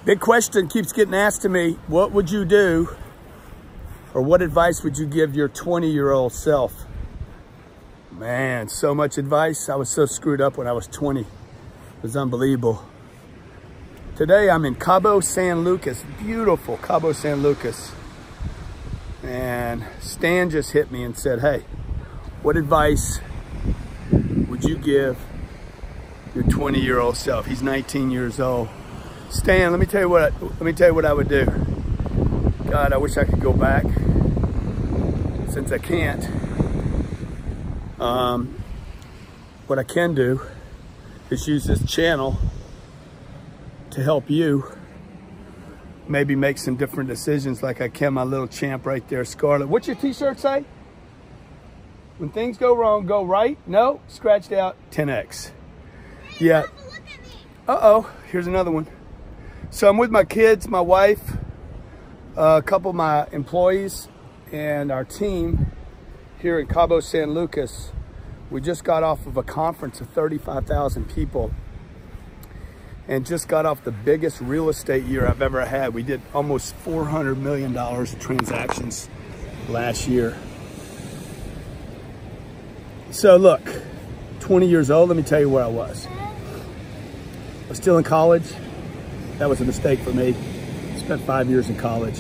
Big question keeps getting asked to me. What would you do, or what advice would you give your 20-year-old self? Man, so much advice. I was so screwed up when I was 20. It was unbelievable. Today I'm in Cabo San Lucas, beautiful Cabo San Lucas. And Stan just hit me and said, hey, what advice would you give your 20-year-old self? He's 19 years old. Stan, let me tell you what I would do. God, I wish I could go back, since I can't. What I can do is use this channel to help you maybe make some different decisions, like I can my little champ right there, Scarlett. What's your t-shirt say? When things go wrong, go right. No, scratched out, 10X. Yeah. Uh-oh, here's another one. So I'm with my kids, my wife, a couple of my employees, and our team here in Cabo San Lucas. We just got off of a conference of 35,000 people and just got off the biggest real estate year I've ever had. We did almost $400 million of transactions last year. So look, 20 years old, let me tell you where I was. I was still in college. That was a mistake for me. Spent 5 years in college.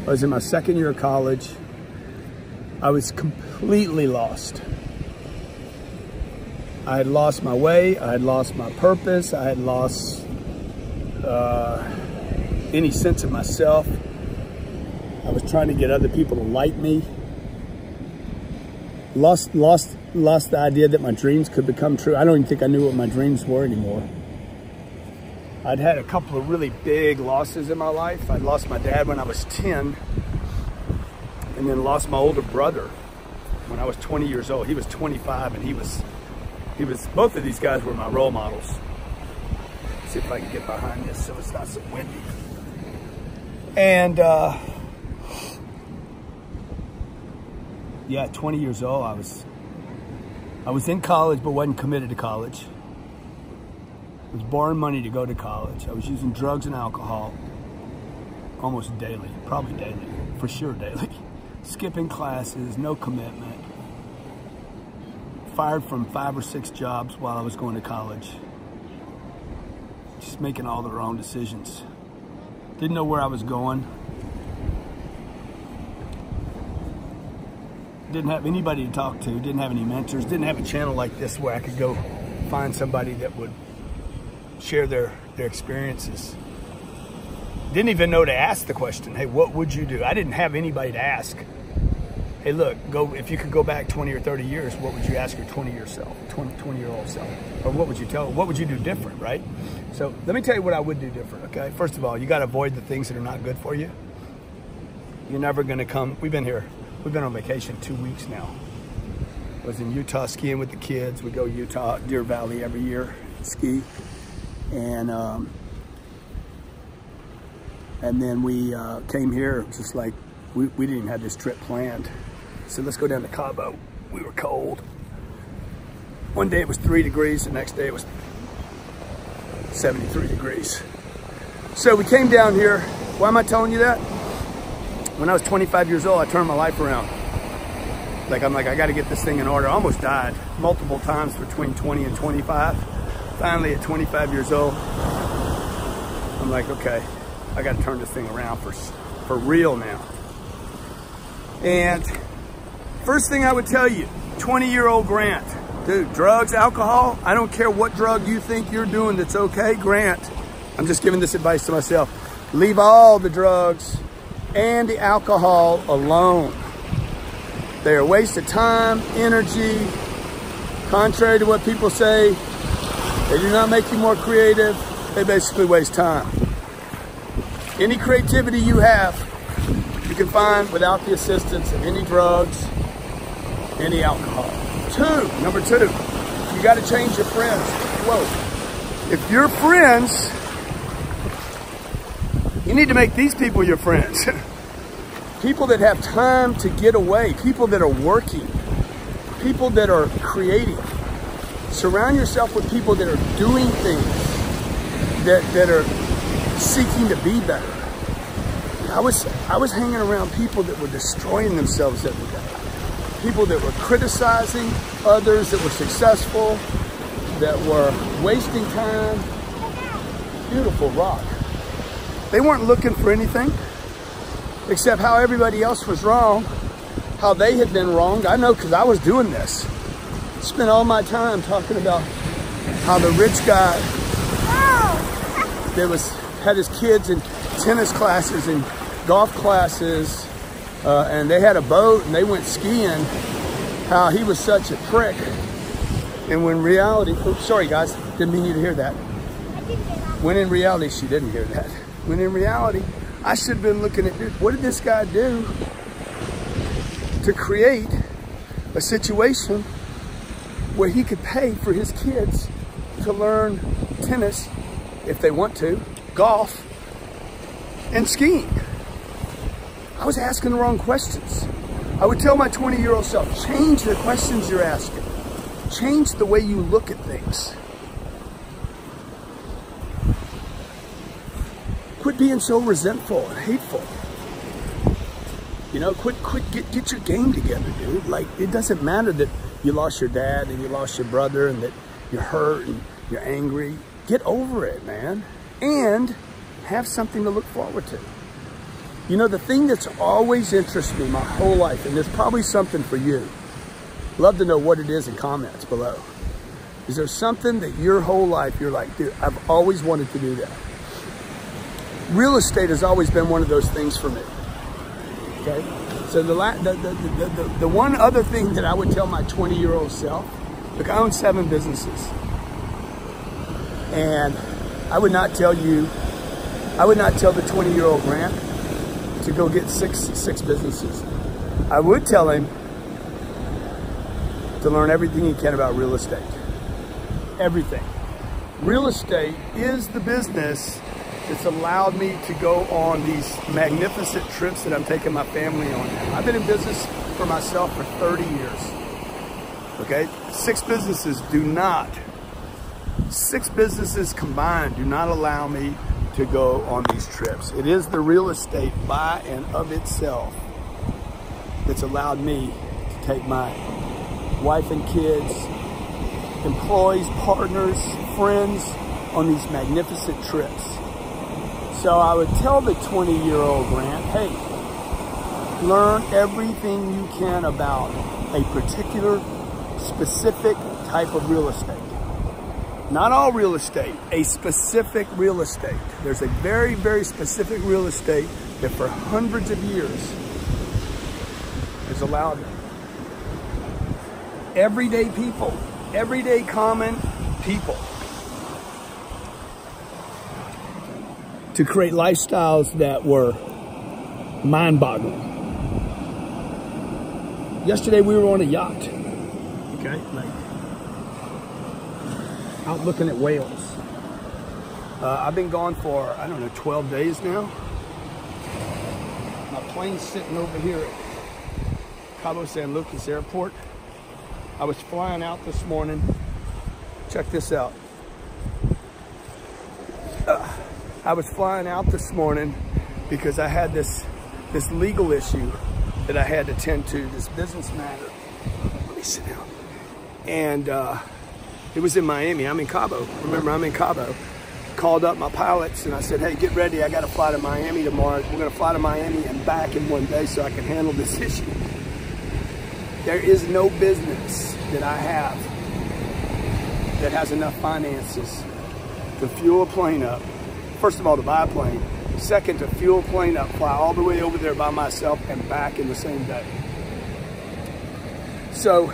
I was in my second year of college. I was completely lost. I had lost my way. I had lost my purpose. I had lost any sense of myself. I was trying to get other people to like me. Lost the idea that my dreams could become true. I don't even think I knew what my dreams were anymore. I'd had a couple of really big losses in my life. I lost my dad when I was 10, and then lost my older brother when I was 20 years old. He was 25, and he was both of these guys were my role models. Let's see if I can get behind this so it's not so windy. And yeah, 20 years old, I was in college but wasn't committed to college. I was borrowing money to go to college. I was using drugs and alcohol almost daily, probably daily, for sure daily. Skipping classes, no commitment. Fired from 5 or 6 jobs while I was going to college. Just making all the wrong decisions. Didn't know where I was going. Didn't have anybody to talk to, didn't have any mentors, didn't have a channel like this where I could go find somebody that would share their experiences. Didn't even know to ask the question, hey, what would you do? I didn't have anybody to ask. Hey, look, if you could go back 20 or 30 years, what would you ask your 20-year-old self? Or what would you tell? What would you do different, right? So let me tell you what I would do different, okay? First of all, you got to avoid the things that are not good for you. You're never going to come. We've been on vacation 2 weeks now. I was in Utah skiing with the kids. We go Utah, Deer Valley every year, ski. And then we came here just like, we didn't even have this trip planned. So let's go down to Cabo. We were cold. One day it was 3 degrees, the next day it was 73 degrees. So we came down here. Why am I telling you that? When I was 25 years old, I turned my life around. I'm like, I gotta get this thing in order. I almost died multiple times between 20 and 25. Finally, at 25 years old, I'm like, okay, I gotta turn this thing around for real now. And first thing I would tell you, 20-year-old Grant, dude, drugs, alcohol, I don't care what drug you think you're doing that's okay, Grant, I'm just giving this advice to myself. Leave all the drugs and the alcohol alone. They are a waste of time, energy. Contrary to what people say, they do not make you more creative. They basically waste time. Any creativity you have, you can find without the assistance of any drugs, any alcohol. Number two, you got to change your friends. Whoa. If you're friends, you need to make these people your friends. People that have time to get away, people that are working, people that are creating. Surround yourself with people that are doing things, that are seeking to be better. I was hanging around people that were destroying themselves every day. People that were criticizing others that were successful, that were wasting time. Beautiful rock. They weren't looking for anything except how everybody else was wrong, how they had been wronged. I know because I was doing this. Spent all my time talking about how the rich guy that had his kids in tennis classes and golf classes, and they had a boat and they went skiing, how he was such a prick. And when reality, oops, sorry guys, didn't mean you to hear that. When in reality, she didn't hear that. When in reality, I should have been looking at, what did this guy do to create a situation where he could pay for his kids to learn tennis, if they want to, golf, and skiing. I was asking the wrong questions. I would tell my 20-year-old self, change the questions you're asking. Change the way you look at things. Quit being so resentful and hateful. You know, get your game together, dude. Like, it doesn't matter that you lost your dad and you lost your brother and that you're hurt and you're angry. Get over it, man. And have something to look forward to. You know, the thing that's always interested me my whole life, and there's probably something for you. Love to know what it is in comments below. Is there something that your whole life you're like, dude, I've always wanted to do that? Real estate has always been one of those things for me. Okay? So the one other thing that I would tell my 20-year-old self, look, I own 7 businesses. And I would not tell the 20-year-old Grant to go get six businesses. I would tell him to learn everything he can about real estate. Everything. Real estate is the business that's allowed me to go on these magnificent trips that I'm taking my family on. I've been in business for myself for 30 years. Okay? 6 businesses combined do not allow me to go on these trips. It is the real estate by and of itself that's allowed me to take my wife and kids, employees, partners, friends on these magnificent trips. So I would tell the 20-year-old Grant, hey, learn everything you can about a particular specific type of real estate. Not all real estate, a specific real estate. There's a very, very specific real estate that for hundreds of years has allowed everyday people, everyday common people to create lifestyles that were mind-boggling. Yesterday we were on a yacht, okay? Like, out looking at whales. I've been gone for, I don't know, 12 days now. My plane's sitting over here at Cabo San Lucas Airport. I was flying out this morning. Check this out. I was flying out this morning because I had this legal issue that I had to tend to, this business matter. Let me sit down. And it was in Miami. I'm in Cabo. Remember, I'm in Cabo. Called up my pilots and I said, hey, get ready. I got to fly to Miami tomorrow. We're going to fly to Miami and back in one day so I can handle this issue. There is no business that I have that has enough finances to fuel a plane up. First of all, to buy a plane. Second, to fuel a plane up, fly all the way over there by myself and back in the same day. So,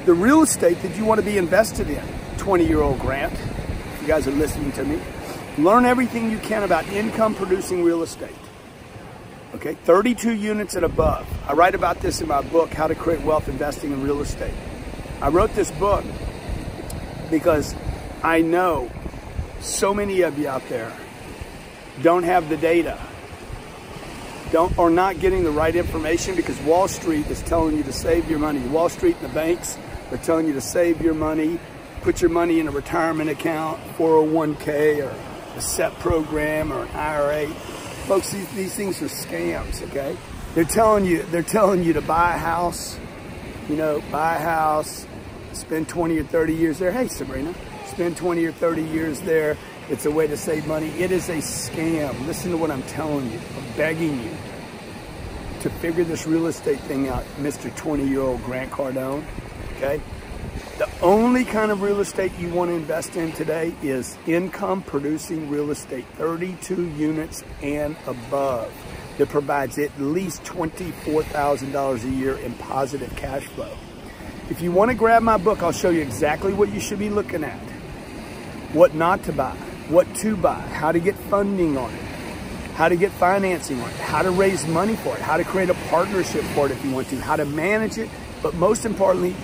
the real estate that you want to be invested in, 20-year-old Grant, if you guys are listening to me, learn everything you can about income-producing real estate. Okay, 32 units and above. I write about this in my book, How to Create Wealth Investing in Real Estate. I wrote this book because I know so many of you out there don't have the data, or not getting the right information because Wall Street is telling you to save your money. Wall Street and the banks are telling you to save your money, put your money in a retirement account, 401k, or a SEP program or an IRA. Folks, these things are scams, okay? They're telling you to buy a house, you know, buy a house, spend 20 or 30 years there. Hey, Sabrina, spend 20 or 30 years there. It's a way to save money. It is a scam. Listen to what I'm telling you. I'm begging you to figure this real estate thing out, Mr. 20-year-old Grant Cardone, okay? The only kind of real estate you want to invest in today is income producing real estate, 32 units and above, that provides at least $24,000 a year in positive cash flow. If you want to grab my book, I'll show you exactly what you should be looking at, what not to buy, what to buy, how to get funding on it, how to get financing on it, how to raise money for it, how to create a partnership for it if you want to, how to manage it, but most importantly,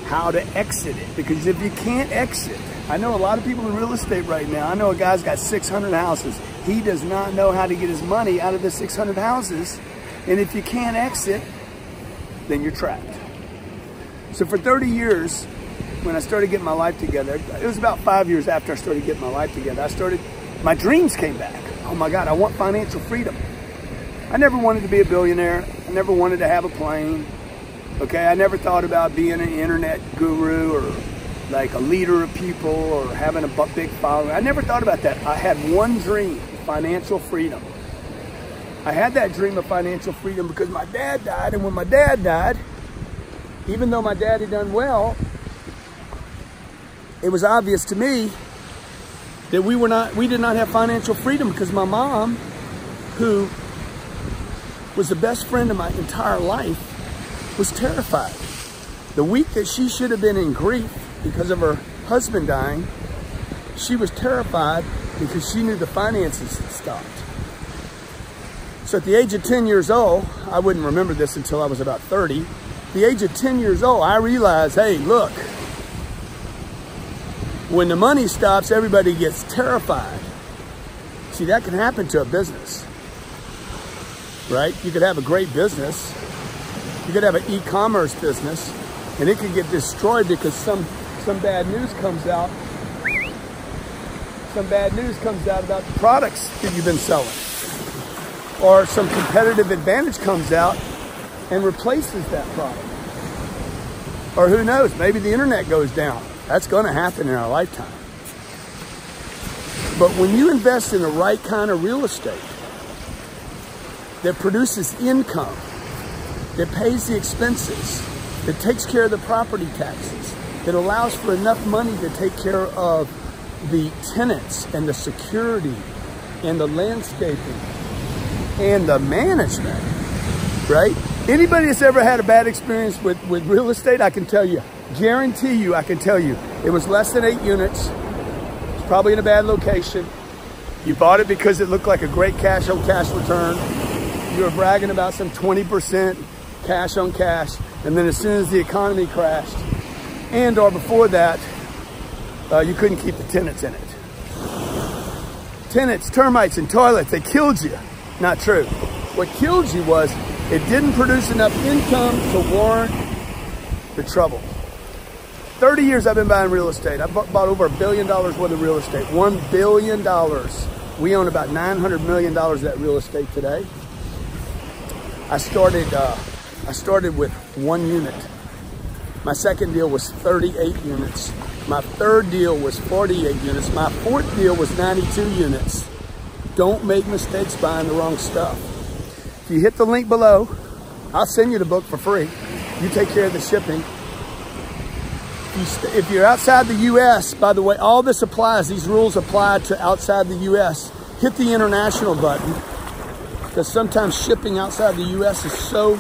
how to exit it. Because if you can't exit, I know a lot of people in real estate right now. I know a guy's got 600 houses. He does not know how to get his money out of the 600 houses. And if you can't exit, then you're trapped. So for 30 years, when I started getting my life together, it was about 5 years after I started getting my life together, my dreams came back. Oh my God, I want financial freedom. I never wanted to be a billionaire. I never wanted to have a plane. Okay, I never thought about being an internet guru or like a leader of people or having a big following. I never thought about that. I had one dream, financial freedom. I had that dream of financial freedom because my dad died, and when my dad died, even though my dad had done well, it was obvious to me that we did not have financial freedom because my mom, who was the best friend of my entire life, was terrified. The week that she should have been in grief because of her husband dying, she was terrified because she knew the finances had stopped. So at the age of 10 years old, I wouldn't remember this until I was about 30. At the age of 10 years old, I realized, hey, look, when the money stops, everybody gets terrified. See, that can happen to a business, right? You could have a great business. You could have an e-commerce business, and it could get destroyed because some bad news comes out. Some bad news comes out about the products that you've been selling. Or some competitive advantage comes out and replaces that product. Or who knows, maybe the internet goes down. That's going to happen in our lifetime. But when you invest in the right kind of real estate that produces income, that pays the expenses, that takes care of the property taxes, that allows for enough money to take care of the tenants and the security and the landscaping and the management, right? Anybody that's ever had a bad experience with real estate, I can tell you, guarantee you, I can tell you, it was less than 8 units. It's probably in a bad location. You bought it because it looked like a great cash on cash return. You were bragging about some 20% cash on cash. And then as soon as the economy crashed, and or before that, you couldn't keep the tenants in it. Tenants, termites, and toilets, they killed you. Not true. What killed you was it didn't produce enough income to warrant the trouble. 30 years I've been buying real estate. I've bought over $1 billion worth of real estate. $1 billion. We own about $900 million of that real estate today. I started with 1 unit. My second deal was 38 units. My third deal was 48 units. My fourth deal was 92 units. Don't make mistakes buying the wrong stuff. If you hit the link below, I'll send you the book for free. You take care of the shipping. If you're outside the U.S., by the way, all this applies. These rules apply to outside the U.S. Hit the international button, because sometimes shipping outside the U.S. is so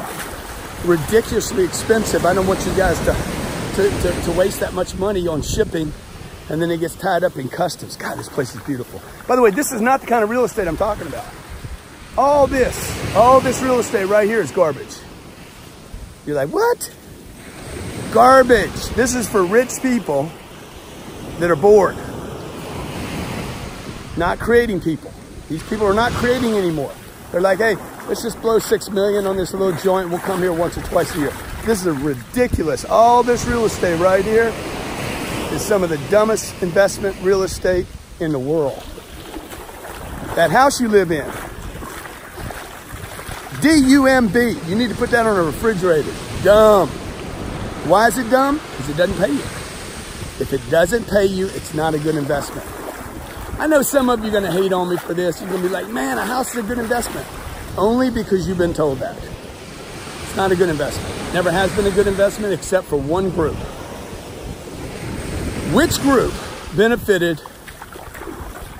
ridiculously expensive. I don't want you guys to waste that much money on shipping, and then it gets tied up in customs. God, this place is beautiful. By the way, this is not the kind of real estate I'm talking about. All this real estate right here is garbage. You're like, what? Garbage. This is for rich people that are bored. Not creating people. These people are not creating anymore. They're like, hey, let's just blow $6 million on this little joint. We'll come here once or twice a year. This is ridiculous. All this real estate right here is some of the dumbest investment real estate in the world. That house you live in, D-U-M-B. You need to put that on a refrigerator. Dumb. Why is it dumb? Because it doesn't pay you. If it doesn't pay you, it's not a good investment. I know some of you are going to hate on me for this. You're going to be like, man, a house is a good investment. Only because you've been told that. It's not a good investment. Never has been a good investment except for one group. Which group benefited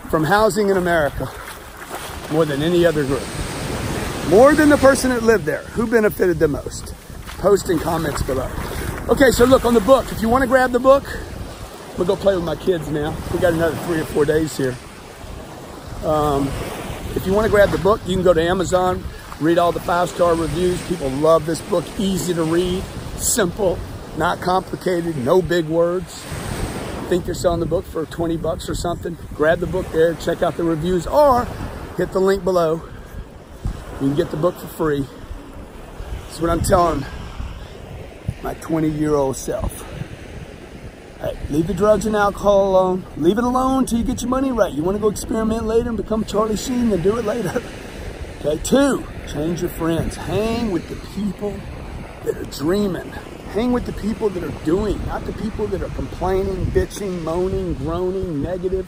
from housing in America more than any other group? More than the person that lived there. Who benefited the most? Post in comments below. Okay, so look, on the book, if you want to grab the book, we'll go play with my kids now. We got another 3 or 4 days here. If you want to grab the book, you can go to Amazon, read all the 5-star reviews. People love this book. Easy to read, simple, not complicated, no big words. I think they're selling the book for 20 bucks or something. Grab the book there, check out the reviews, or hit the link below. You can get the book for free. That's what I'm telling my 20-year-old self. Hey, leave the drugs and alcohol alone. Leave it alone until you get your money right. You want to go experiment later and become Charlie Sheen, then do it later. Okay, 2, change your friends. Hang with the people that are dreaming. Hang with the people that are doing, not the people that are complaining, bitching, moaning, groaning, negative.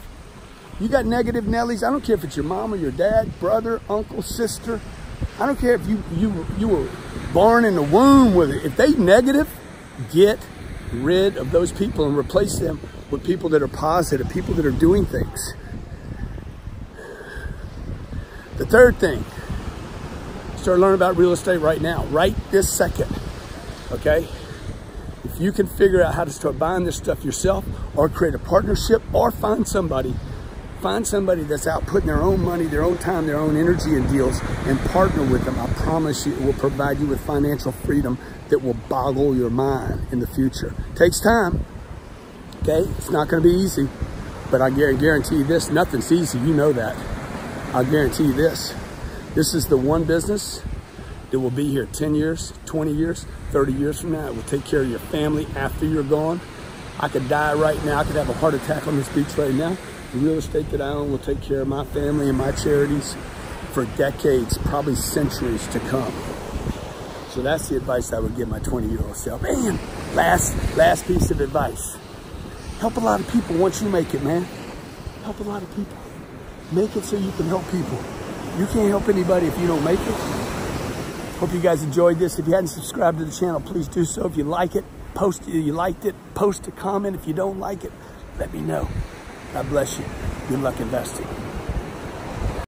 You got negative Nellies. I don't care if it's your mom or your dad, brother, uncle, sister. I don't care if you were born in the womb with it. If they negative, get rid of those people and replace them with people that are positive, people that are doing things. The third thing, start learning about real estate right now, right this second, okay? If you can figure out how to start buying this stuff yourself, or create a partnership, or find somebody that's out putting their own money, their own time, their own energy in deals, and partner with them, I promise you it will provide you with financial freedom that will boggle your mind in the future. Takes time, okay? It's not gonna be easy, but I guarantee you this, nothing's easy, you know that. I'll guarantee you this. This is the one business that will be here 10 years, 20 years, 30 years from now. It will take care of your family after you're gone. I could die right now. I could have a heart attack on this beach right now. The real estate that I own will take care of my family and my charities for decades, probably centuries to come. So that's the advice I would give my 20-year-old self. And last piece of advice. Help a lot of people once you make it, man. Help a lot of people. Make it so you can help people. You can't help anybody if you don't make it. Hope you guys enjoyed this. If you hadn't subscribed to the channel, please do so. If you like it, you liked it, post a comment. If you don't like it, let me know. God bless you. Good luck investing.